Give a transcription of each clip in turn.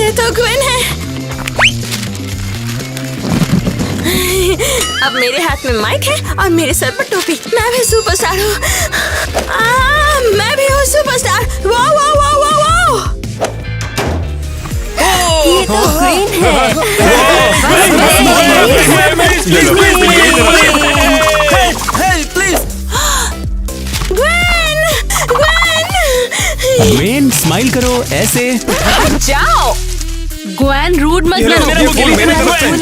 ये तो ग्वेन है। अब मेरे हाथ में माइक है और मेरे सर पर टोपी। मैं भी सुपरस्टार हूँ। मैं भी हूँ सुपरस्टार। वाह वाह वाह वाह वाह। ये तो ग्वेन है। ग्वेन, ग्वेन स्माइल करो ऐसे। जाओ। ग्वेन रूड मत बनो।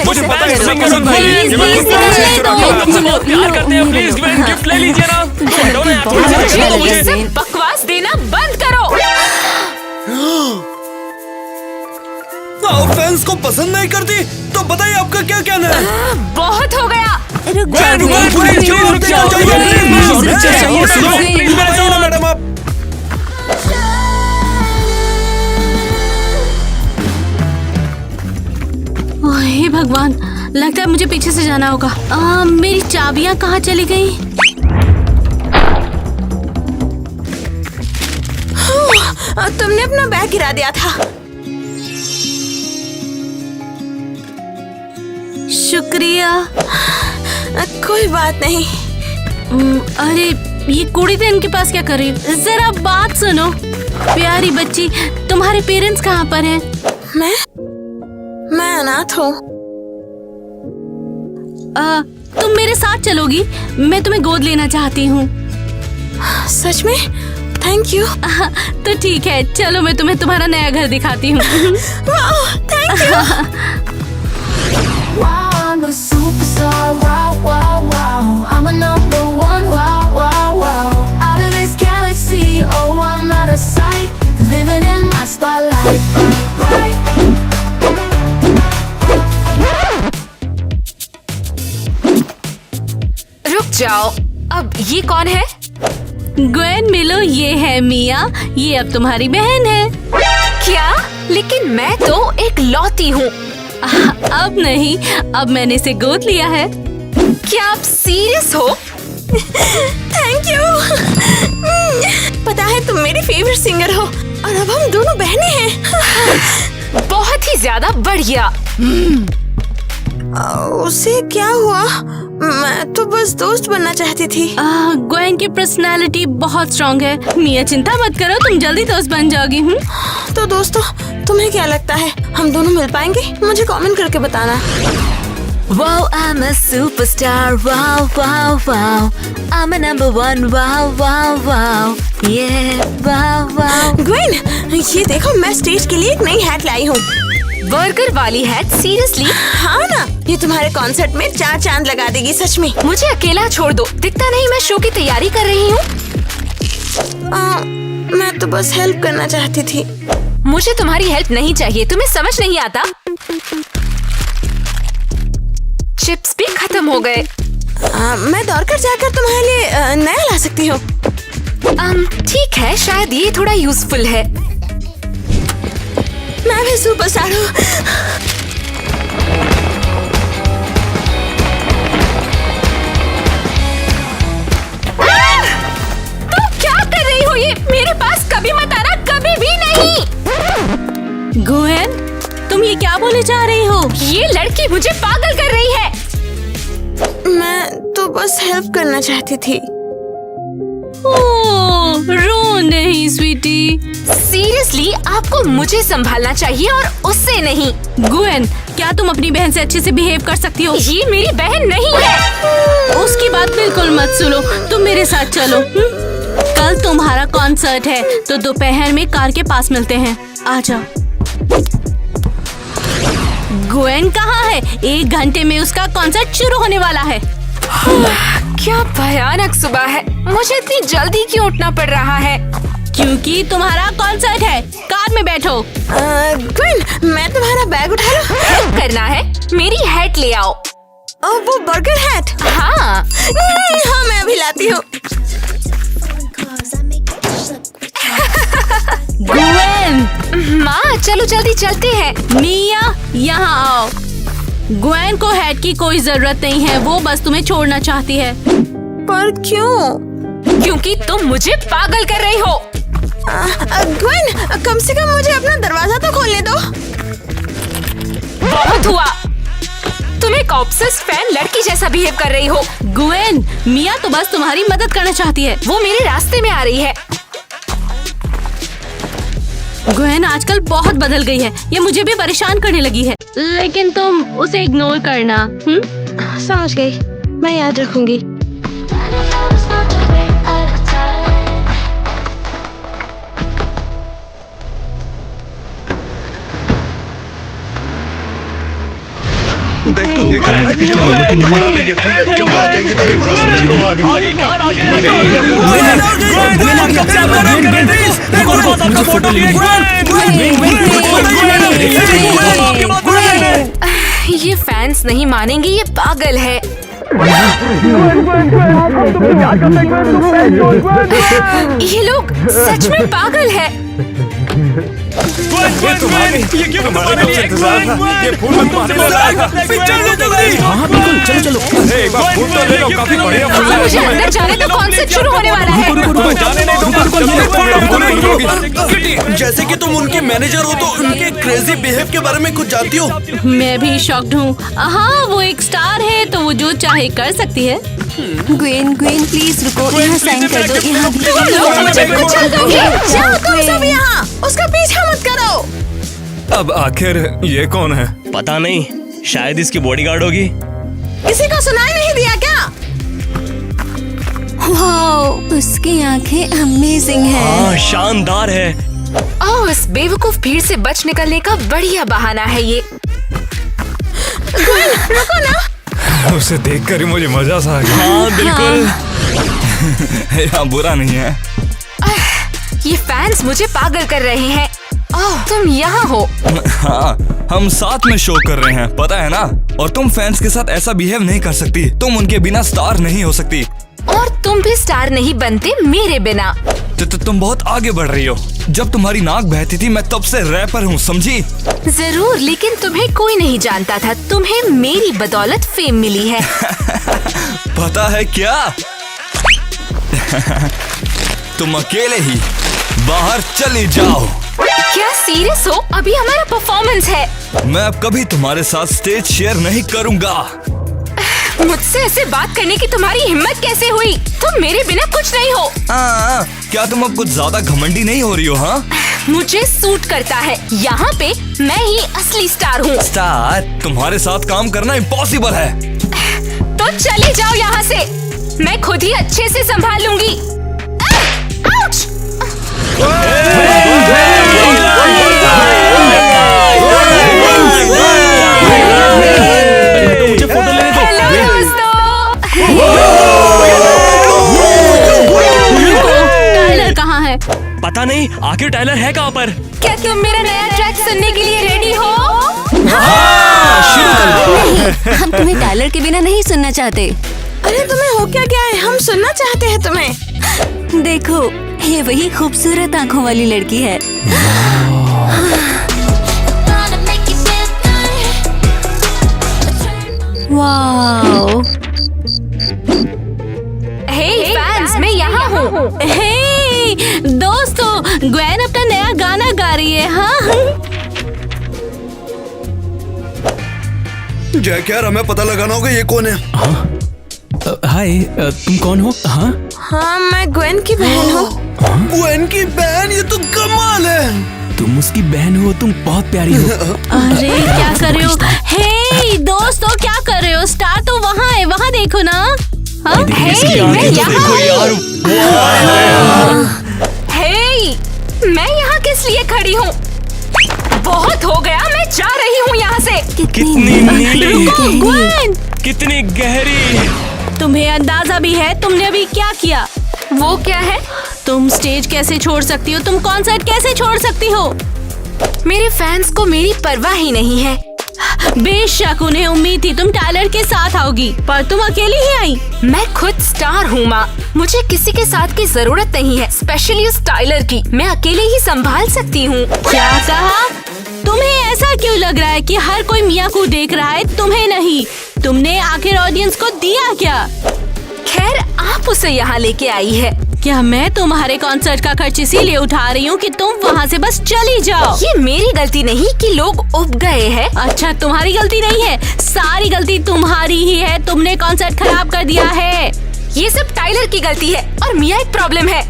मुझे पता है प्यार करते हैं। प्लीज ग्वेन गिफ्ट ले लीजिए ना। ये सब बकवास देना बंद करो। आप फैंस को पसंद नहीं करती तो बताइए आपका क्या कहना है? बहुत हो गया। मैडम आप हे भगवान, लगता है मुझे पीछे से जाना होगा। मेरी चाबियां कहाँ चली गई? तुमने अपना बैग गिरा दिया था। शुक्रिया। कोई बात नहीं। अरे ये कुड़ी तो इनके पास क्या कर रही है? जरा बात सुनो। प्यारी बच्ची, तुम्हारे पेरेंट्स कहाँ पर हैं? मैं अनाथ हूँ। तुम मेरे साथ चलोगी? मैं तुम्हें गोद लेना चाहती हूँ। सच में? Thank you. तो ठीक है, चलो मैं तुम्हें तुम्हारा नया घर दिखाती हूँ। Thank you. I'm a superstar, wow, wow, wow. I'm a number one, wow, wow, wow. Out of this galaxy, oh, I'm out of sight. Living in my spotlight. रुक जाओ, अब ये कौन है? ग्वेन मिलो, ये है मिया। ये अब तुम्हारी बहन है। क्या? लेकिन मैं तो एक लौती हूँ। अब नहीं, अब मैंने इसे गोद लिया है। क्या आप सीरियस हो? Thank you. पता है तुम मेरी फेवरेट सिंगर हो और अब हम दोनों बहनें हैं। बहुत ही ज्यादा बढ़िया। उसे क्या हुआ? मैं तो बस दोस्त बनना चाहती थी। ग्वेन की पर्सनालिटी बहुत स्ट्रॉन्ग है। मिया चिंता मत करो, तुम जल्दी दोस्त बन जाओगी। तो दोस्तों, तुम्हें क्या लगता है हम दोनों मिल पाएंगे? मुझे कमेंट करके बताना। Wow, I'm a superstar. Wow, wow, wow. I'm a number one. Wow, wow, wow. Yeah, wow, wow. Gwen, ये देखो, मैं स्टेज के लिए एक नई हैट लाई हूँ। बर्गर वाली हैट? सीरियसली? हाँ ना, ये तुम्हारे कॉन्सर्ट में 4 चांद लगा देगी। सच में। मुझे अकेला छोड़ दो। दिखता नहीं मैं शो की तैयारी कर रही हूँ। मैं तो बस हेल्प करना चाहती थी। मुझे तुम्हारी हेल्प नहीं चाहिए। तुम्हें समझ नहीं आता? चिप्स भी खत्म हो गए। मैं दौड़कर जाकर तुम्हारे लिए नया ला सकती हूँ। ठीक है, शायद ये थोड़ा यूजफुल है। मैं भी सुपरस्टार हूँ। तुम क्या कर रही हो? ये मेरे पास कभी मत आना, कभी भी नहीं। ग्वेन, तुम ये क्या बोले जा रही हो? ये लड़की मुझे पागल कर रही है। मैं तो बस हेल्प करना चाहती थी। ओह, रो नहीं स्वीटी। सीरियसली, आपको मुझे संभालना चाहिए और उससे नहीं। ग्वेन, क्या तुम अपनी बहन से अच्छे से बिहेव कर सकती हो? ये मेरी बहन नहीं है। उसकी बात बिल्कुल मत सुनो, तुम मेरे साथ चलो। कल तुम्हारा कॉन्सर्ट है तो दोपहर में कार के पास मिलते हैं। आ जाओ। ग्वेन कहाँ है? 1 घंटे में उसका कॉन्सर्ट शुरू होने वाला है। क्या भयानक सुबह है। मुझे इतनी जल्दी क्यों उठना पड़ रहा है? क्योंकि तुम्हारा कॉन्सर्ट है। कार में बैठो। ग्वेन, मैं तुम्हारा बैग उठा लूं? हेल्प करना है? मेरी हैट ले आओ। वो बर्गर हैट? हाँ। हाँ, मैं अभी लाती हूँ। ग्वेन! माँ, चलो जल्दी चलते हैं। मिया, यहाँ आओ। ग्वेन को हैट की कोई जरूरत नहीं है, वो बस तुम्हें छोड़ना चाहती है। पर क्यों? क्योंकि तुम मुझे पागल कर रही हो। ग्वेन, कम से कम मुझे अपना दरवाजा तो खोलने दो। ऑब्सेस्ड फैन लड़की जैसा बिहेव कर रही हो। गुएन, मिया तो बस तुम्हारी मदद करना चाहती है। वो मेरे रास्ते में आ रही है। गुएन आजकल बहुत बदल गई है, ये मुझे भी परेशान करने लगी है। लेकिन तुम उसे इग्नोर करना। समझ गई, मैं याद रखूंगी। ये फैंस नहीं मानेंगे, ये पागल है। ये लोग सच में पागल है। ये क्यों तुम्हारे लिए इंतजार था? ये फूल तुमसे मिला था। हाँ बिल्कुल, चलो चलो। एक बार फूल तो ले लो, काफी बढ़िया फूल है। मुझे अंदर जाने तो कॉन्सर्ट शुरू होने वाला है। किटी, जैसे कि तुम उनके मैनेजर हो तो उनके क्रेजी बिहेव के बारे में कुछ जानती हो? मैं भी शॉक्ड हूँ। हाँ, वो एक स्टार है तो वो जो चाहे कर सकती है। ग्वेन प्लीज रुको, यहाँ साइन कर दो। यहाँ जाओ तुम सब यहाँ, उसका पीछा मत करो। अब आखिर ये कौन है? पता नहीं, शायद इसकी बॉडीगार्ड होगी। किसी को सुनाई नहीं दिया क्या? वाह, उसकी आंखें अमेजिंग हैं। हाँ, शानदार है। ओह, इस बेवकूफ भीड़ से बच निकलने का बढ़िया बहाना है ये। रुको ना। उसे देखकर ही मुझे मजा सा आ गया। हाँ बिल्कुल। यहाँ बुरा नहीं है। ये फैंस मुझे पागल कर रहे हैं। ओह, तुम यहाँ हो। हाँ, हम साथ में शो कर रहे हैं, पता है ना। और तुम फैंस के साथ ऐसा बिहेव नहीं कर सकती। तुम उनके बिना स्टार नहीं हो सकती। और तुम भी स्टार नहीं बनते मेरे बिना। तो तुम बहुत आगे बढ़ रही हो। जब तुम्हारी नाक बहती थी मैं तब से रैपर हूँ, समझी? जरूर, लेकिन तुम्हें कोई नहीं जानता था। तुम्हें मेरी बदौलत फेम मिली है। पता है क्या? तुम अकेले ही बाहर चली जाओ। क्या सीरियस हो? अभी हमारा परफॉर्मेंस है। मैं अब कभी तुम्हारे साथ स्टेज शेयर नहीं करूँगा। मुझसे ऐसे बात करने की तुम्हारी हिम्मत कैसे हुई? तुम मेरे बिना कुछ नहीं हो। क्या तुम अब कुछ ज्यादा घमंडी नहीं हो रही हो? हाँ, मुझे सूट करता है। यहाँ पे मैं ही असली स्टार हूँ। स्टार? तुम्हारे साथ काम करना इम्पॉसिबल है। तो चले जाओ यहाँ से, मैं खुद ही अच्छे से संभाल लूंगी। आउच! मुझे फोटो लेने दो। हेलो दोस्तों। टाइलर कहाँ है? पता नहीं, आखिर टाइलर है कहाँ पर? क्या तुम मेरा नया ट्रैक सुनने के लिए रेडी हो? हम तुम्हें टाइलर के बिना नहीं सुनना चाहते। अरे तुम्हें हो क्या है? हम सुनना चाहते हैं तुम्हें। देखो, ये वही खूबसूरत आंखों वाली लड़की है। वाओ। हे फैंस, मैं यहाँ हूँ। हे दोस्तों, ग्वेन अपना नया गाना गा रही है। हाँ, जैक यार, हमें पता लगाना होगा ये कौन है। हाय, तुम कौन हो? हाँ हाँ, मैं ग्वेन की बहन हूँ। ग्वेन की बहन? ये तो कमाल है। तुम उसकी बहन हो, तुम बहुत प्यारी हो। अरे क्या कर रहे हो? हे दोस्तों, क्या कर रहे हो? स्टार तो वहाँ है, वहाँ देखो ना। हाँ? इसकी आंखें तो देखो यार। हे, मैं यहाँ किस लिए खड़ी हूँ? बहुत हो गया, मैं जा रही हूँ यहाँ से। कितनी नीली, ग्वेन, कितनी गहरी। तुम्हें अंदाजा भी है तुमने अभी क्या किया? वो क्या है? तुम स्टेज कैसे छोड़ सकती हो? तुम कॉन्सर्ट कैसे छोड़ सकती हो? मेरे फैंस को मेरी परवाह ही नहीं है। बेशक उन्हें उम्मीद थी तुम टाइलर के साथ आओगी, पर तुम अकेली ही आई। मैं खुद स्टार हूँ माँ, मुझे किसी के साथ की जरूरत नहीं है, स्पेशली उस टाइलर की। मैं अकेले ही संभाल सकती हूँ। क्या कहा? तुम्हें ऐसा क्यों लग रहा है कि हर कोई मिया को देख रहा है, तुम्हें नहीं? तुमने आखिर ऑडियंस को दिया क्या? खैर, आप उसे यहाँ लेके आई है। क्या मैं तुम्हारे कॉन्सर्ट का खर्च इसीलिए उठा रही हूँ कि तुम वहाँ से बस चली जाओ? ये मेरी गलती नहीं कि लोग उब गए हैं। अच्छा, तुम्हारी गलती नहीं है, सारी गलती तुम्हारी ही है। तुमने कॉन्सर्ट खराब कर दिया है। ये सब टाइलर की गलती है और मिया एक प्रॉब्लम है।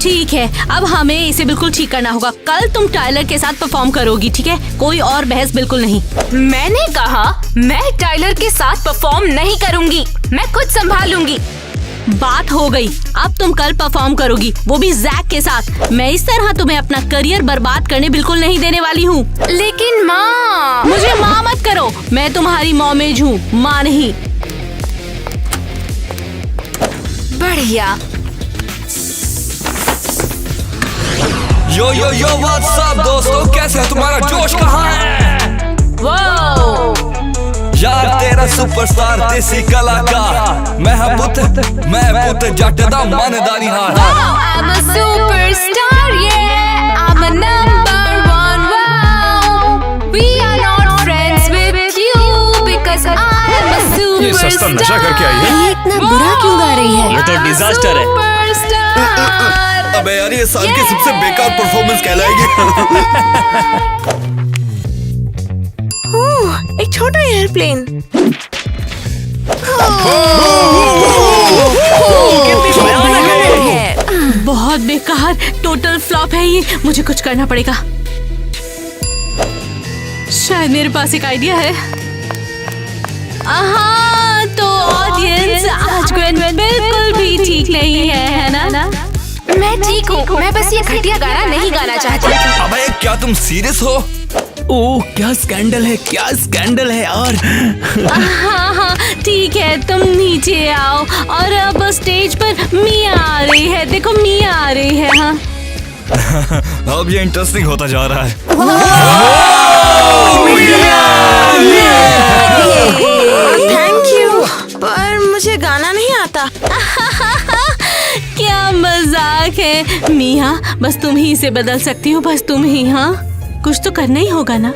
ठीक है, अब हमें इसे बिल्कुल ठीक करना होगा। कल तुम टाइलर के साथ परफॉर्म करोगी, ठीक है? कोई और बहस बिल्कुल नहीं। मैंने कहा मैं टाइलर के साथ परफॉर्म नहीं करूंगी, मैं खुद संभालूंगी। बात हो गई, अब तुम कल परफॉर्म करोगी, वो भी जैक के साथ। मैं इस तरह तुम्हें अपना करियर बर्बाद करने बिल्कुल नहीं देने वाली हूँ। लेकिन माँ, मुझे माँ मत करो, मैं तुम्हारी मॉमेज हूँ, माँ नहीं। बढ़िया। यो यो यो व्हाट्स अप दोस्तों, कैसे है? तुम्हारा जोश कहाँ है? यार तेरा सुपरस्टार देसी कलाकार मैं पुत जट दा मनदारी हार। I'm a superstar, yeah. I'm a number one, wow. We are not friends with you because I am a superstar. ये सस्ता नशा करके आई है। ये इतना बुरा क्यों गा रही है? ये तो डिजास्टर है। Superstar. अबे यार ये साल की सबसे बेकार परफॉर्मेंस कहलाएगी। एक छोटा एयरप्लेन। बहुत बेकार, टोटल फ्लॉप है ये। मुझे कुछ करना पड़ेगा। शायद मेरे पास एक आइडिया है। हाँ, तो ऑडियंस, आज ग्वेन बिल्कुल भी ठीक नहीं है ना? मैं ठीक हूँ, मैं बस ये घटिया गाना नहीं गाना चाहती। अबे क्या तुम सीरियस हो? ओह क्या स्कैंडल है, क्या स्कैंडल है यार। हाँ, ठीक है, तुम नीचे आओ। और अब स्टेज पर मिया आ रही है। देखो मिया आ रही है। हाँ, अब ये इंटरेस्टिंग होता जा रहा है। थैंक यू, पर मुझे गाना नहीं आता। क्या मजाक है मिया, बस तुम ही इसे बदल सकती हो, बस तुम ही। हाँ, कुछ तो करना ही होगा ना।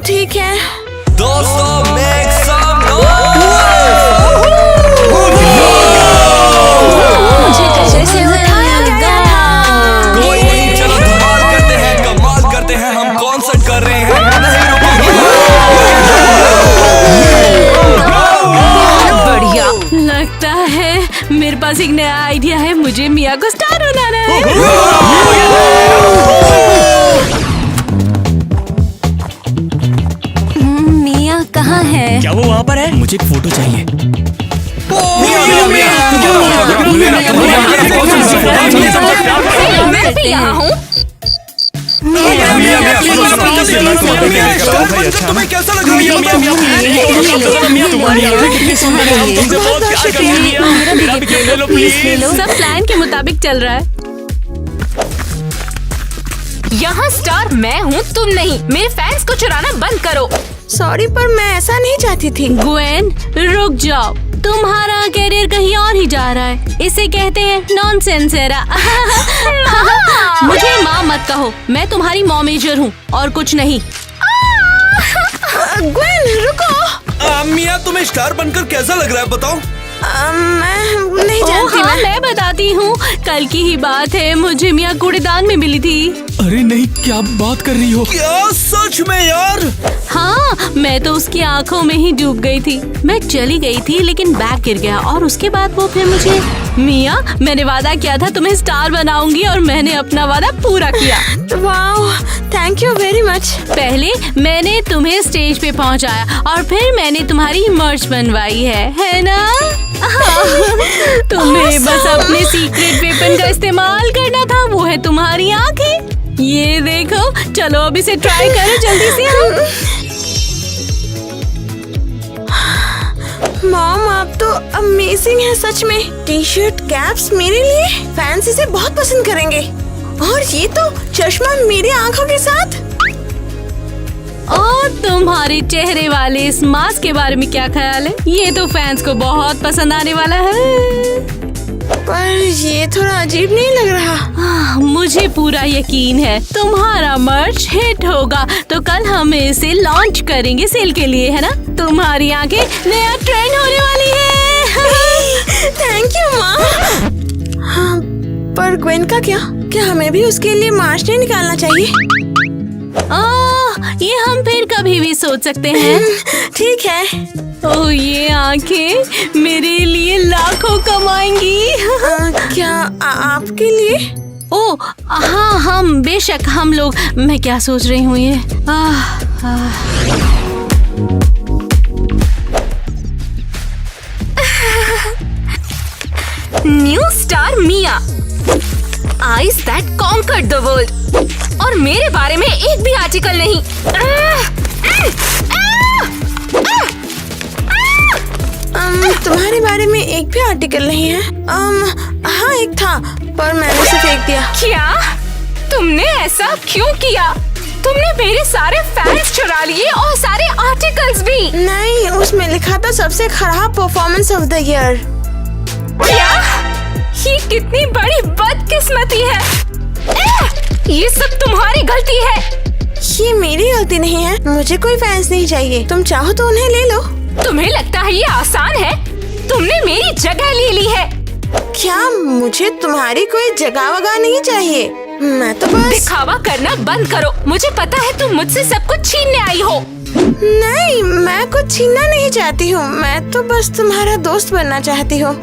ठीक है दोस्तों मेक सम मुझे कचरे से उठाया गया। कोई नहीं, चलो धमाल करते हैं, कमाल करते हैं, हम कॉन्सर्ट कर रहे हैं, नहीं रुकेंगे। बढ़िया। लगता है मेरे पास एक नया आइडिया है। मुझे मिया को स्टार बनाना है। मिया कहाँ है? क्या वो वहाँ पर है? मुझे एक फोटो चाहिए। मैं भी यहाँ हूँ। तुम्हें कैसा लग रहा है? तुमसे बहुत प्यार करती हूँ मिया। मेरा भी खेल लो प्लीज। सब प्लान के मुताबिक चल रहा है। यहाँ स्टार मैं हूँ, तुम नहीं। मेरे फैंस को चुराना बंद करो। सॉरी, पर मैं ऐसा नहीं चाहती थी। ग्वेन रुक जाओ, तुम्हारा कैरियर कहीं और ही जा रहा है। इसे कहते हैं नॉनसेंस एरा। मुझे माँ मत कहो, मैं तुम्हारी मॉमेजर हूँ और कुछ नहीं। ग्वेन रुको। मिया तुम्हें स्टार बनकर कैसा लग रहा है बताओ? मैं नहीं जानती। हाँ, मैं बताती हूँ। कल की ही बात है, मुझे मिया कूड़ेदान में मिली थी। अरे नहीं, क्या बात कर रही हो? क्या सच में यार? हाँ, मैं तो उसकी आंखों में ही डूब गई थी। मैं चली गई थी लेकिन बैग गिर गया और उसके बाद वो फिर मुझे। मिया, मैंने वादा किया था तुम्हें स्टार बनाऊंगी और मैंने अपना वादा पूरा किया। Wow, thank you very much. पहले मैंने तुम्हें स्टेज पे पहुंचाया और फिर मैंने तुम्हारी मर्च बनवाई है ना? तुम्हें बस अपने सीक्रेट वेपन का इस्तेमाल करना था, वो है तुम्हारी आंखें। ये देखो, चलो अब इसे ट्राई करो जल्दी से। मॉम, आप तो अमेजिंग है सच में। टी शर्ट, कैप्स मेरे लिए। फैंस इसे बहुत पसंद करेंगे। और ये तो चश्मा मेरी आंखों के साथ। और तुम्हारे चेहरे वाले इस मास्क के बारे में क्या ख्याल है? ये तो फैंस को बहुत पसंद आने वाला है। पर ये थोड़ा अजीब नहीं लग रहा? मुझे पूरा यकीन है तुम्हारा मर्च हिट होगा, तो कल हम इसे लॉन्च करेंगे सेल के लिए, है ना? तुम्हारी आंखें नया ट्रेंड होने वाली है। थैंक यू माँ। हाँ, पर ग्वेन का क्या हमें भी उसके लिए मार्च डे निकालना चाहिए? ये हम फिर कभी अभी भी सोच सकते हैं। ठीक है। ओह, ये आंखें मेरे लिए लाखों कमाएंगी। क्या आपके लिए? ओह हाँ, हम बेशक हम लोग। मैं क्या सोच रही हूँ ये? New star Mia, eyes that conquered the world. और मेरे बारे में एक भी आर्टिकल नहीं। तुम्हारे बारे में एक भी आर्टिकल नहीं है। हाँ एक था, पर मैंने उसे फेंक दिया। क्या? तुमने ऐसा क्यों किया? तुमने मेरे सारे फैंस चुरा लिए और सारे आर्टिकल्स भी। नहीं, उसमें लिखा था सबसे खराब परफॉर्मेंस ऑफ द ईयर। क्या? ये कितनी बड़ी बदकिस्मती है। ये सब तुम्हारी गलती है। ये मेरी गलती नहीं है। मुझे कोई फैंस नहीं चाहिए। तुम चाहो तो उन्हें ले लो। तुम्हें लगता है ये आसान है? तुमने मेरी जगह ले ली है। क्या? मुझे तुम्हारी कोई जगह वगैरह नहीं चाहिए। मैं तो बस दिखावा करना बंद करो। मुझे पता है तुम मुझसे सब कुछ छीनने आई हो। नहीं, मैं कुछ छीनना नहीं चाहती हूँ। मैं तो बस तुम्हारा दोस्त बनना चाहती हूँ।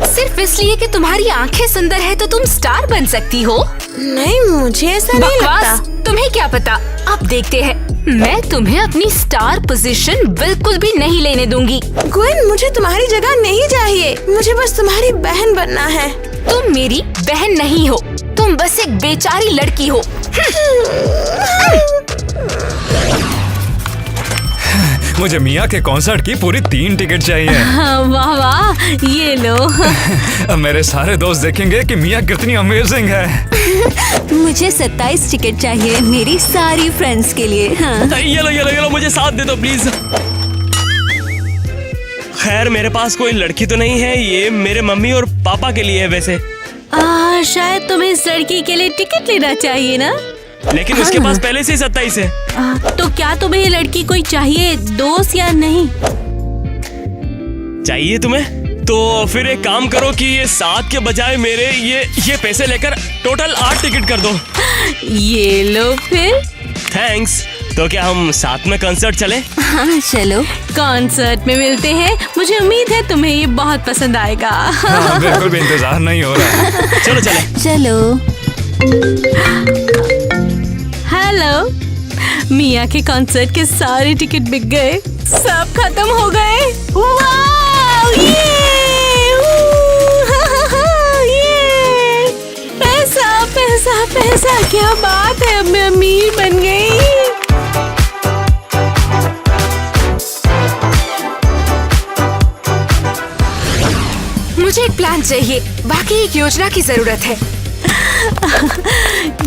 सिर्फ इसलिए कि तुम्हारी आंखें सुंदर है तो तुम स्टार बन सकती हो? नहीं, मुझे ऐसा नहीं लगता। तुम्हें क्या पता? अब देखते हैं। मैं तुम्हें अपनी स्टार पोजीशन बिल्कुल भी नहीं लेने दूंगी। ग्वेन, मुझे तुम्हारी जगह नहीं चाहिए। मुझे बस तुम्हारी बहन बनना है। तुम मेरी बहन नहीं हो, तुम बस एक बेचारी लड़की हो। मुझे मिया के कॉन्सर्ट की पूरी 3 टिकट चाहिए। वाह वाह, ये लो। अब मेरे सारे दोस्त देखेंगे कि मिया कितनी अमेजिंग है। मुझे 27 टिकट चाहिए मेरी सारी फ्रेंड्स के लिए। हाँ। ये लो, मुझे साथ दे दो प्लीज। खैर मेरे पास कोई लड़की तो नहीं है, ये मेरे मम्मी और पापा के लिए है वैसे। शायद तुम्हें इस लड़की के लिए टिकट लेना चाहिए ना? लेकिन उसके पास पहले से ही 27 है। तो क्या तुम्हें ये लड़की कोई चाहिए, दोस्त या नहीं? चाहिए तुम्हें? तो फिर एक काम करो कि ये 7 के बजाय मेरे ये पैसे लेकर टोटल 8 टिकट कर दो। ये लो फिर। थैंक्स। तो क्या हम साथ में कंसर्ट चले? हाँ चलो। कॉन्सर्ट में मिलते हैं। मुझे उम्मीद है तुम्हें ये बहुत पसंद आएगा। हाँ, बिल्कुल भी इंतजार नहीं हो रहा है। चलो चले। चलो। हेलो, मिया के कॉन्सर्ट के सारे टिकट बिक गए, सब खत्म हो गए। वाव, ये पैसा पैसा पैसा, क्या बात है, अब मैं अमीर बन गई। मुझे एक प्लान चाहिए, बाकी एक योजना की जरूरत है।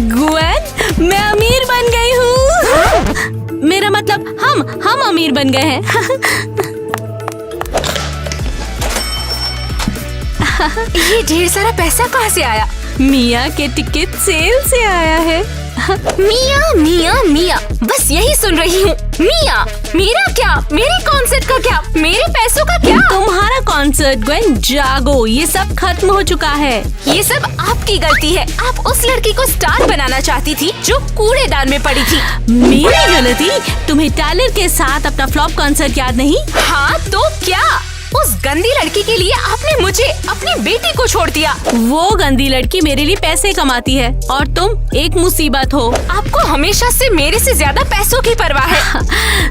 ग्वेन, मैं अमीर बन गई हूँ। मेरा मतलब हम अमीर बन गए हैं। ये ढेर सारा पैसा कहाँ से आया? मिया के टिकट सेल से आया है। मिया मिया मिया, बस यही सुन रही हूँ। मिया, मेरा क्या? मेरे कॉन्सर्ट का क्या? मेरे पैसों का क्या? तुम्हारा कॉन्सर्ट ग्वेन, जागो, ये सब खत्म हो चुका है। ये सब आपकी गलती है। आप उस लड़की को स्टार बनाना चाहती थी जो कूड़ेदान में पड़ी थी। मेरी गलती? तुम्हें टायलर के साथ अपना फ्लॉप कॉन्सर्ट याद नहीं? हाँ तो क्या? उस गंदी लड़की के लिए आपने मुझे, अपनी बेटी को छोड़ दिया। वो गंदी लड़की मेरे लिए पैसे कमाती है और तुम एक मुसीबत हो। आपको हमेशा से मेरे से ज्यादा पैसों की परवाह है।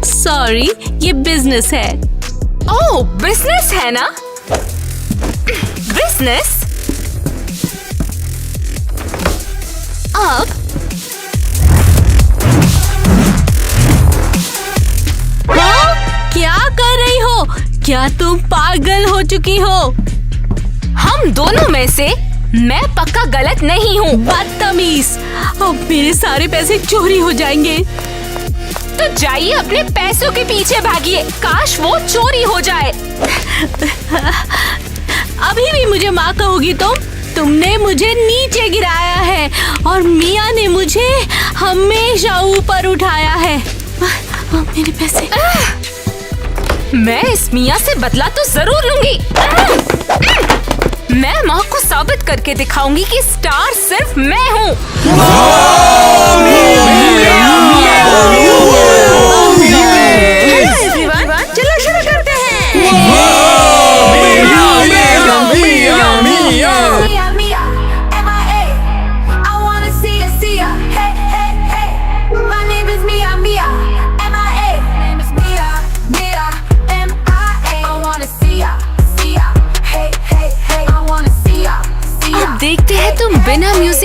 सॉरी, ये बिजनेस है। ओह, बिजनेस है ना? बिजनेस? अब क्या कर रही हो? क्या तुम पागल हो चुकी हो? हम दोनों में से मैं पक्का गलत नहीं हूँ। बदतमीज, अब मेरे सारे पैसे चोरी हो जाएंगे। तो जाइए अपने पैसों के पीछे भागिए, काश वो चोरी हो जाए। अभी भी मुझे माँ कहोगी तुमने मुझे नीचे गिराया है और मिया ने मुझे हमेशा ऊपर उठाया है। मेरे पैसे। मैं इस मिया से बदला तो जरूर लूंगी। मैं माँ को साबित करके दिखाऊंगी कि स्टार सिर्फ मैं हूँ।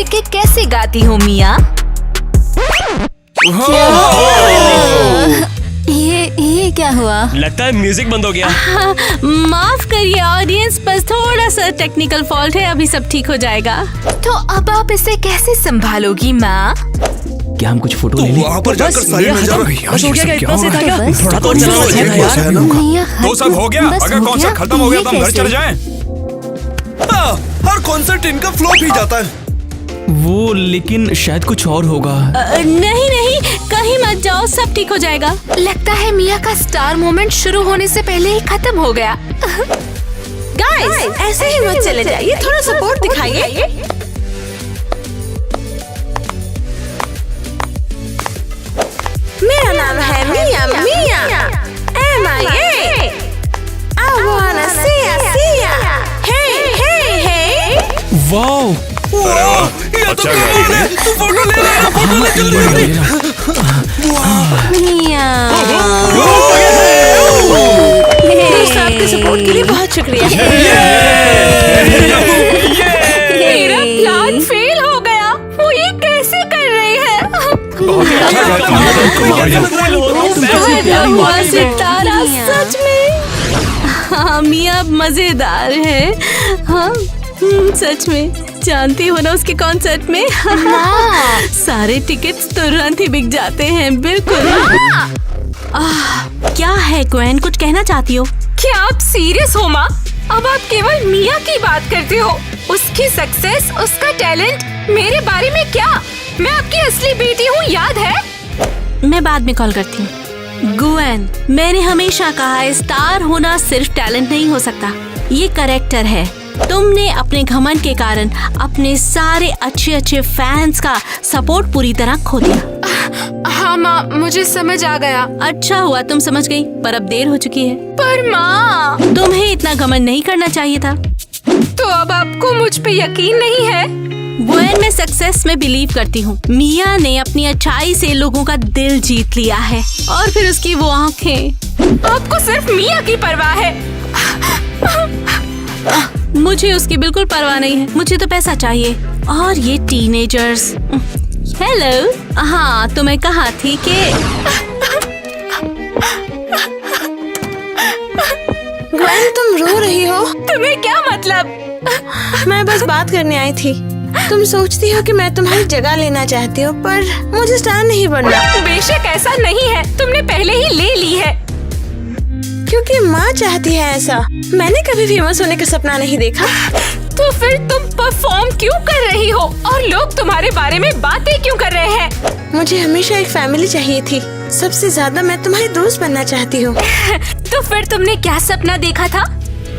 लिपस्टिक के कैसे गाती हो मिया? ये क्या हुआ? लगता है म्यूजिक बंद हो गया। हाँ, माफ करिए ऑडियंस, बस थोड़ा सा टेक्निकल फॉल्ट है, अभी सब ठीक हो जाएगा। तो अब आप इसे कैसे संभालोगी माँ? क्या हम कुछ फोटो ले लें? वहाँ पर जाकर सारी नजर बस हो गया क्या? इतना से था क्या? बस थोड़ा तो चलाना चाहिए था यार। मिया, तो सब हो गया। बस अगर कॉन्सर्ट खत्म हो गया तो हम घर चले जाएं। हर कॉन्सर्ट इनका फ्लॉप ही जाता है। वो लेकिन शायद कुछ और होगा। नहीं नहीं, कहीं मत जाओ, सब ठीक हो जाएगा। लगता है मिया का स्टार मोमेंट शुरू होने से पहले ही खत्म हो गया। गाइस, ऐसे ही मत चले जाइए, थोड़ा सपोर्ट दिखाइए। मेरा नाम है मिया मिया। MIA। I wanna see ya। Hey। Wow, ये तो कमाल है। तू फोटो ले ले, फोटो ले जल्दी। मिया। दोस्त, आपके सपोर्ट के लिए बहुत शुक्रिया। मेरा प्लान फेल हो गया। वो ये कैसे कर रही है? सितारा सच में। हाँ मिया मजेदार है। हाँ सच में, जानती हो ना उसके कॉन्सर्ट में सारे टिकट्स तुरंत ही बिक जाते हैं। बिल्कुल। क्या है ग्वेन, कुछ कहना चाहती हो? क्या आप सीरियस हो माँ? अब आप केवल मिया की बात करते हो। उसकी सक्सेस, उसका टैलेंट, मेरे बारे में क्या? मैं आपकी असली बेटी हूँ, याद है? मैं बाद में कॉल करती हूँ। गुएन, मैंने हमेशा कहा है स्टार होना सिर्फ टैलेंट नहीं हो सकता, ये कैरेक्टर है। तुमने अपने घमंड के कारण अपने सारे अच्छे फैंस का सपोर्ट पूरी तरह खो दिया। हाँ माँ, मुझे समझ आ गया। अच्छा हुआ तुम समझ गई, पर अब देर हो चुकी है। पर माँ, तुम्हें इतना घमंड नहीं करना चाहिए था। तो अब आपको मुझ पे यकीन नहीं है? गुएन, मैं सक्सेस में बिलीव करती हूँ। मिया ने अपनी अच्छाई से लोगों का दिल जीत लिया है, और फिर उसकी वो आँखें। आपको सिर्फ मिया की परवाह है। मुझे उसकी बिल्कुल परवाह नहीं है, मुझे तो पैसा चाहिए। और ये टीनेजर्स। हेलो, हाँ तो मैं कहा थी कि ग्वेन, तुम रो रही हो? तुम्हें क्या मतलब? मैं बस बात करने आई थी। तुम सोचती हो कि मैं तुम्हारी जगह लेना चाहती हूँ, पर मुझे स्टार नहीं बनना। बेशक ऐसा नहीं है, तुमने पहले ही ले ली है। क्योंकि माँ चाहती है ऐसा। मैंने कभी फेमस होने का सपना नहीं देखा। तो फिर तुम परफॉर्म क्यों कर रही हो और लोग तुम्हारे बारे में बातें क्यों कर रहे हैं? मुझे हमेशा एक फैमिली चाहिए थी। सबसे ज्यादा मैं तुम्हारी दोस्त बनना चाहती हूँ। तो फिर तुमने क्या सपना देखा था?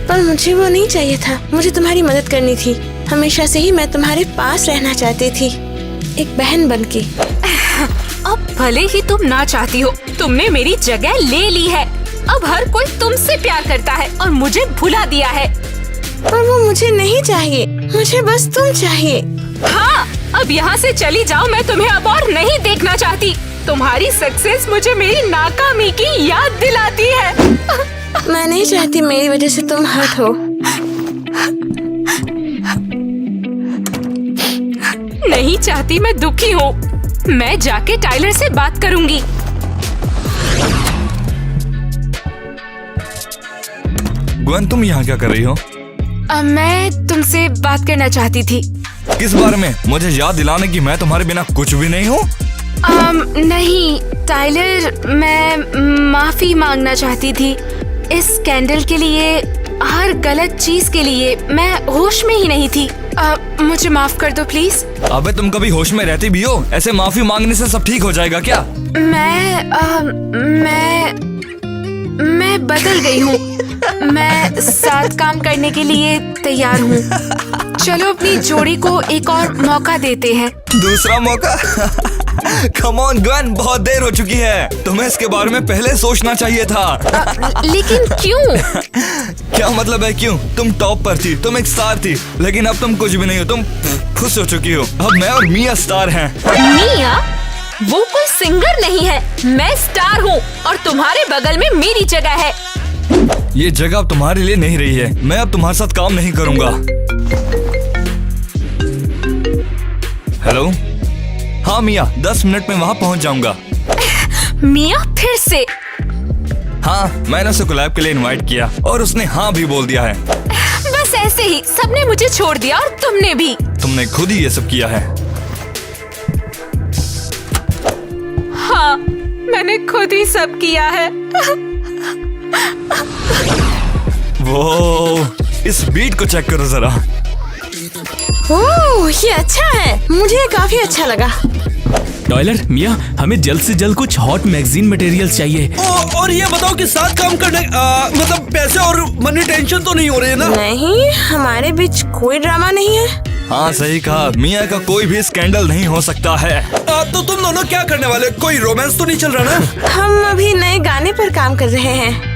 पर मुझे वो नहीं चाहिए था। मुझे तुम्हारी मदद करनी थी। हमेशा से ही मैं तुम्हारे पास रहना चाहती थी, एक बहन बनके। अब भले ही तुम ना चाहती हो, तुमने मेरी जगह ले ली है। अब हर कोई तुमसे प्यार करता है और मुझे भुला दिया है। पर वो मुझे नहीं चाहिए, मुझे बस तुम चाहिए। हाँ, अब यहाँ से चली जाओ, मैं तुम्हें अब और नहीं देखना चाहती। तुम्हारी सक्सेस मुझे मेरी नाकामी की याद दिलाती है। मैं नहीं चाहती मेरी वजह से तुम हर्ट हो। नहीं चाहती, मैं दुखी हूँ। मैं जाके टाइलर से बात करूँगी। ग्वेन, तुम यहाँ क्या कर रही हो? मैं तुमसे बात करना चाहती थी। किस बारे में? मुझे याद दिलाने की मैं तुम्हारे बिना कुछ भी नहीं हूँ। नहीं टाइलर, मैं माफी मांगना चाहती थी इस स्कैंडल के लिए, हर गलत चीज के लिए। मैं होश में ही नहीं थी। मुझे माफ कर दो प्लीज। अबे तुम कभी होश में रहती भी हो? ऐसे माफी मांगने से सब ठीक हो जाएगा क्या? मैं बदल गई हूँ। मैं साथ काम करने के लिए तैयार हूँ। चलो अपनी जोड़ी को एक और मौका देते हैं। दूसरा मौका? कम ऑन ग्वेन, बहुत देर हो चुकी है। तुम्हें इसके बारे में पहले सोचना चाहिए था। लेकिन क्यों? क्या मतलब है क्यों? तुम टॉप पर थी, तुम एक स्टार थी, लेकिन अब तुम कुछ भी नहीं हो, तुम खुश हो चुकी हो। अब मैं और मिया स्टार हैं। मिया? वो कोई सिंगर नहीं है, मैं स्टार हूँ और तुम्हारे बगल में मेरी जगह है। ये जगह अब तुम्हारे लिए नहीं रही है। मैं अब तुम्हारे साथ काम नहीं करूँगा। हेलो। हाँ मिया, 10 मिनट में वहाँ पहुँच जाऊंगा। मिया फिर से? हाँ, मैंने उसे कोलैब के लिए इनवाइट किया और उसने हाँ भी बोल दिया है। बस ऐसे ही सबने मुझे छोड़ दिया और तुमने भी। तुमने खुद ही ये सब किया है। हाँ, मैंने खुद ही सब किया है। वो इस बीट को चेक करो जरा। ओह, ये अच्छा है, मुझे ये काफी अच्छा लगा। टाइलर, मिया, हमें जल्द से जल्द कुछ हॉट मैगजीन मटेरियल्स चाहिए। और ये बताओ कि साथ काम करने मतलब पैसे और मनी टेंशन तो नहीं हो रही है ना? नहीं, हमारे बीच कोई ड्रामा नहीं है। हाँ सही कहा, मिया का कोई भी स्कैंडल नहीं हो सकता है। तो तुम दोनों क्या करने वाले? कोई रोमांस तो नहीं चल रहा ना? हम अभी नए गाने पर काम कर रहे हैं।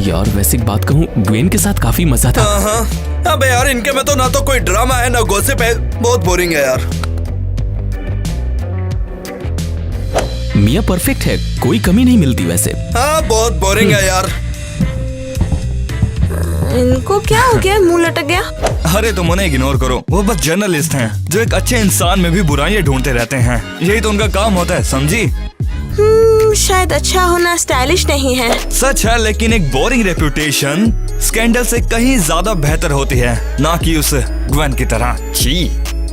यार वैसे एक बात कहूँ, ग्वेन के साथ काफी मजा था। हाँ, अबे यार इनके में तो ना तो कोई ड्रामा है ना गॉसिप है, बहुत बोरिंग है यार। मिया परफेक्ट है, कोई कमी नहीं मिलती वैसे। हाँ, बहुत बोरिंग है यार। इनको क्या हो गया, मुंह लटक गया? अरे तुम उन्हें इग्नोर करो, वो बस जर्नलिस्ट हैं जो एक अच्छे इंसान में भी बुराइयां ढूंढते रहते हैं। यही तो उनका काम होता है, समझी? शायद अच्छा होना स्टाइलिश नहीं है। सच है, लेकिन एक बोरिंग रेपुटेशन स्कैंडल से कहीं ज्यादा बेहतर होती है, ना कि उस ग्वेन की तरह। छी।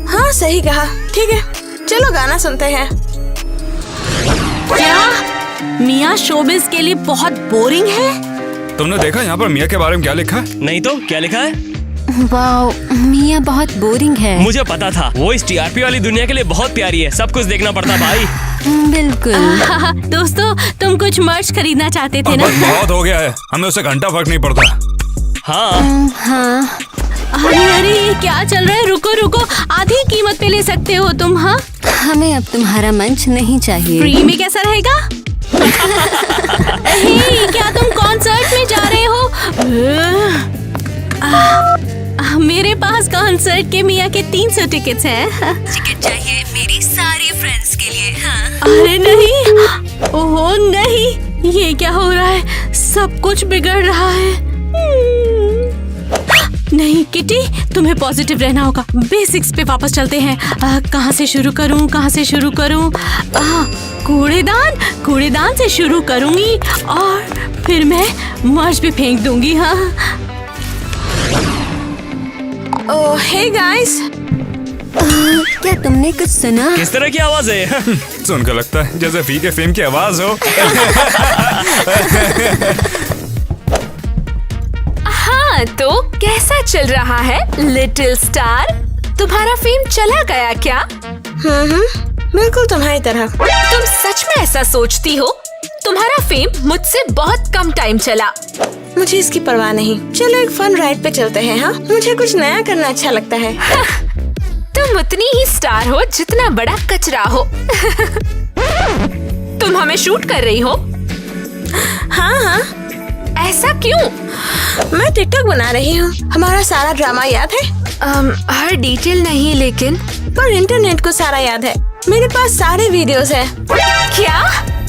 हाँ सही कहा। ठीक है, चलो गाना सुनते हैं। क्या मिया शोबिज के लिए बहुत बोरिंग है? तुमने देखा यहाँ पर मिया के बारे में क्या लिखा है? नहीं तो क्या लिखा है? वाओ, मिया बहुत बोरिंग है। मुझे पता था, वो इस टीआरपी वाली दुनिया के लिए बहुत प्यारी है, सब कुछ देखना पड़ता भाई। बिल्कुल। दोस्तों, तुम कुछ मर्च खरीदना चाहते थे ना? बस बहुत हो गया है, हमें उससे घंटा फर्क नहीं पड़ता। हाँ। हाँ। अरे क्या चल रहा है? रुको रुको, आधी कीमत पे ले सकते हो तुम। हाँ, हमें अब तुम्हारा मंच नहीं चाहिए। फ्री में कैसा रहेगा? हे, क्या तुम कॉन्सर्ट में जा रहे हो? मेरे पास कॉन्सर्ट के मिया के 300 टिकट्स हैं। टिकट चाहिए मेरी सारी फ्रेंड्स के लिए। हाँ। अरे नहीं, ओह नहीं, ये क्या हो रहा है? सब कुछ बिगड़ रहा है। नहीं किटी, तुम्हें पॉजिटिव रहना होगा। बेसिक्स पे वापस चलते हैं। कहाँ से शुरू करूँ, कहाँ से शुरू करूँ? कूड़ेदान से शुरू करूँगी और फिर मैं मर्च भी फेंक दूंगी। हाँ। ओह हे गाइस, क्या तुमने कुछ सुना? किस तरह की आवाज है? सुनकर लगता है जैसे फी के फेम की आवाज हो। हाँ, तो कैसा चल रहा है लिटिल स्टार? तुम्हारा फेम चला गया क्या? बिल्कुल तुम्हारी तरह। तुम सच में ऐसा सोचती हो? तुम्हारा फेम मुझसे बहुत कम टाइम चला। मुझे इसकी परवाह नहीं। चलो एक फन राइड पे चलते हैं। हाँ, मुझे कुछ नया करना अच्छा लगता है। तुम उतनी ही स्टार हो जितना बड़ा कचरा हो। तुम हमें शूट कर रही हो? हाँ, ऐसा क्यों? मैं टिकटॉक बना रही हूँ। हमारा सारा ड्रामा याद है? हर डिटेल नहीं, लेकिन पर इंटरनेट को सारा याद है। मेरे पास सारे वीडियोस है। क्या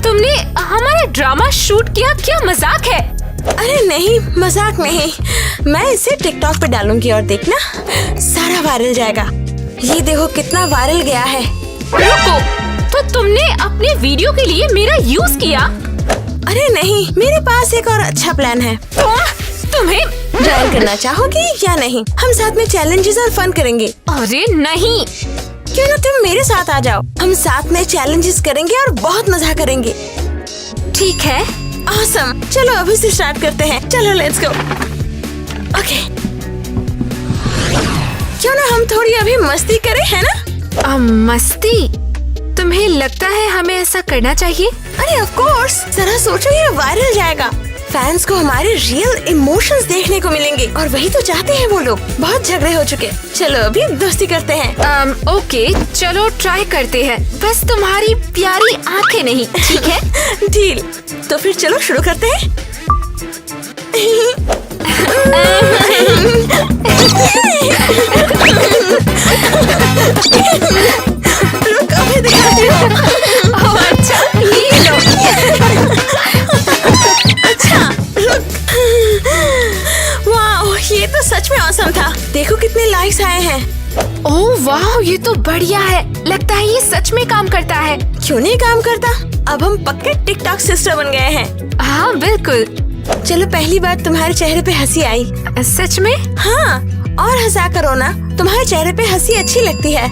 तुमने हमारा ड्रामा शूट किया? क्या मजाक है? अरे नहीं, मजाक नहीं। मैं इसे टिकटॉक पे डालूंगी और देखना सारा वायरल जाएगा। ये देखो कितना वायरल गया है। रुको, तो तुमने अपने वीडियो के लिए मेरा यूज किया? अरे नहीं, मेरे पास एक और अच्छा प्लान है। तुम्हें ज्वाइन करना चाहोगी या नहीं? हम साथ में चैलेंजेस और फन करेंगे। अरे नहीं। क्यों ना तुम मेरे साथ आ जाओ, हम साथ में चैलेंजेस करेंगे और बहुत मजा करेंगे। ठीक है। ऑसम, चलो अभी से स्टार्ट करते हैं। चलो लेट्स गो। ओके, क्यों ना हम थोड़ी अभी मस्ती करें, है ना? मस्ती? तुम्हें लगता है हमें ऐसा करना चाहिए? अरे ऑफ कोर्स, जरा सोचो, ये वायरल जाएगा। फैंस को हमारे रियल इमोशंस देखने को मिलेंगे और वही तो चाहते हैं वो लोग। बहुत झगड़े हो चुके, चलो अभी दोस्ती करते हैं। ओके, चलो ट्राई करते हैं। बस तुम्हारी प्यारी आंखें नहीं, ठीक है? डील। तो फिर चलो शुरू करते हैं। रुक, अभी दिखाती हूँ। अच्छा, ये लो। अच्छा, रुक। वाह, ये तो सच में ऑसम था। देखो कितने लाइक्स आए हैं। ओह वाह, ये तो बढ़िया है। लगता है ये सच में काम करता है। क्यों नहीं काम करता? अब हम पक्के टिकटॉक सिस्टर बन गए हैं। हाँ बिल्कुल। चलो, पहली बार तुम्हारे चेहरे पे हंसी आई। सच में? हाँ, और हंसा करो ना, तुम्हारे चेहरे पे हंसी अच्छी लगती है।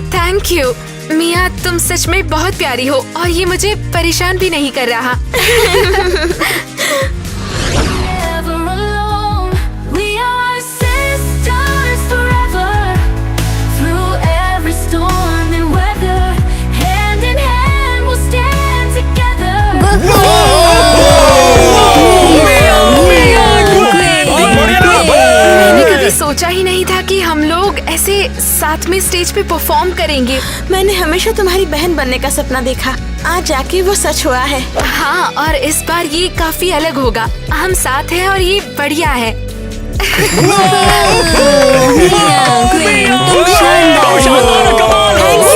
थैंक यू मिया, तुम सच में बहुत प्यारी हो और ये मुझे परेशान भी नहीं कर रहा। Never alone. We are sisters forever. Through every storm and weather, hand in hand we'll stand together. मैंने कभी सोचा ही नहीं था कि हम लोग ऐसे साथ में स्टेज पे परफॉर्म करेंगे। मैंने हमेशा तुम्हारी बहन बनने का सपना देखा, आज जाके वो सच हुआ है। हाँ, और इस बार ये काफी अलग होगा। हम साथ हैं और ये बढ़िया है। थैंक्स।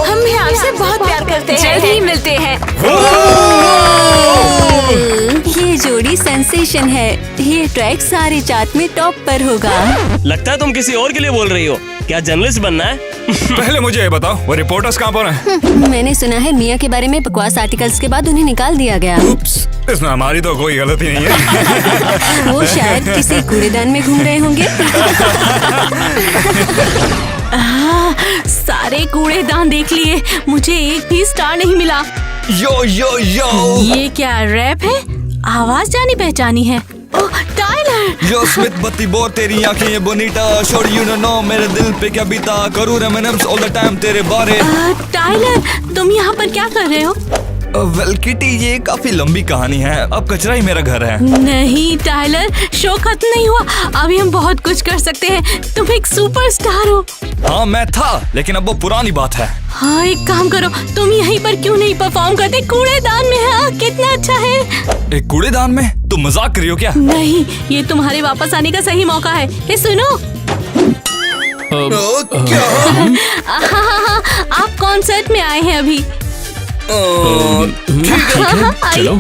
हम भी आपसे बहुत प्यार करते हैं। जल्द ही मिलते हैं। ये जोड़ी सेंसेशन है। ये ट्रैक सारे चार्ट में टॉप पर होगा। लगता है तुम किसी और के लिए बोल रही हो। क्या जर्नलिस्ट बनना है? पहले मुझे ये बताओ, वो रिपोर्टर्स कहाँ पर हैं? मैंने सुना है मिया के बारे में बकवास आर्टिकल्स के बाद उन्हें निकाल दिया गया। उप्स, इसमें हमारी तो कोई गलती नहीं है। वो शायद किसी कूड़ेदान में घूम रहे होंगे। सारे कूड़ेदान देख लिए, मुझे एक भी स्टार नहीं मिला। यो यो यो ये क्या रैप है? आवाज जानी पहचानी है। ओह, टाइलर। यो स्मिथ बत्ती बोर, तेरी आंखें ये बोनीटा, श्योर यू नो मेरे दिल पे क्या बीता, करूँ रेमिनेंस ऑल द टाइम तेरे बारे। टाइलर, तुम यहाँ पर क्या कर रहे हो? वेल किटी, ये काफी लंबी कहानी है। अब कचरा ही मेरा घर है। नहीं टाइलर, शो खत्म नहीं हुआ। अभी हम बहुत कुछ कर सकते हैं। तुम एक सुपरस्टार हो। हाँ मैं था, लेकिन अब वो पुरानी बात है। हाँ, एक काम करो, तुम यहीं पर क्यों नहीं परफॉर्म करते? कूड़ेदान में। हाँ, कितना अच्छा है। एक कूड़ेदान में? तुम मजाक कर रही हो क्या? नहीं, ये तुम्हारे वापस आने का सही मौका है। ये सुनो। क्या? हाँ, आप कॉन्सर्ट में आए हैं अभी। चलो।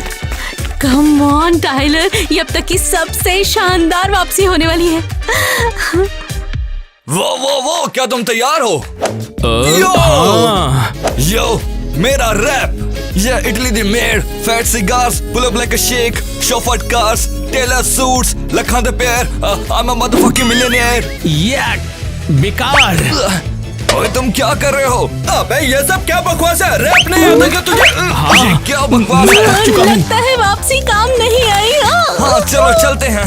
कम ऑन टाइलर, ये अब तक की सबसे शानदार वापसी होने वाली है। वो क्या तुम तैयार हो? हाँ। यो मेरा रैप, ये इटली दी made, fat cigars, pull up like a sheikh, chauffeured cars, tailor suits, लखां दे पैर, I am a motherfucking millionaire. ये बेकार। ओए तुम क्या कर रहे हो? अबे ये सब क्या बकवास है? रैप नहीं आता क्या तुझे? ये क्या बकवास है? लगता है वापसी काम नहीं आई। हाँ चलो चलते हैं।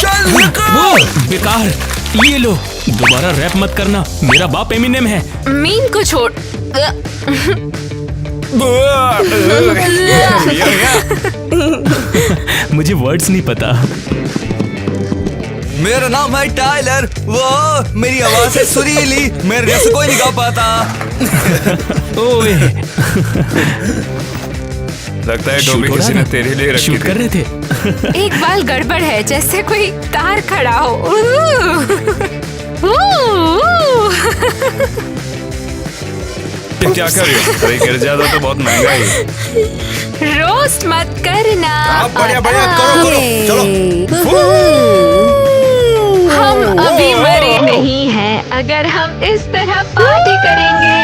चल वो बेकार। ये लो, दोबारा रैप मत करना, मेरा बाप एमिनेम है। मीन को छोड़। मुझे वर्ड्स नहीं पता। मेरा नाम है टाइलर, वो मेरी आवाज है सुरीली, मेरे जैसे कोई नहीं गा पाता। ओए, लगता है टोपी किसी ने तेरे लिए रखी शूट थी। कर रहे थे। एक बाल गड़बड़ है, जैसे कोई तार खड़ा हो। ये क्या कर रही हो? अरे गिर जाता तो बहुत महंगा है। रोस्ट मत करना। बढ़िया बढ़िया, करो चलो। हम अभी मरे नहीं हैं। अगर हम इस तरह पार्टी करेंगे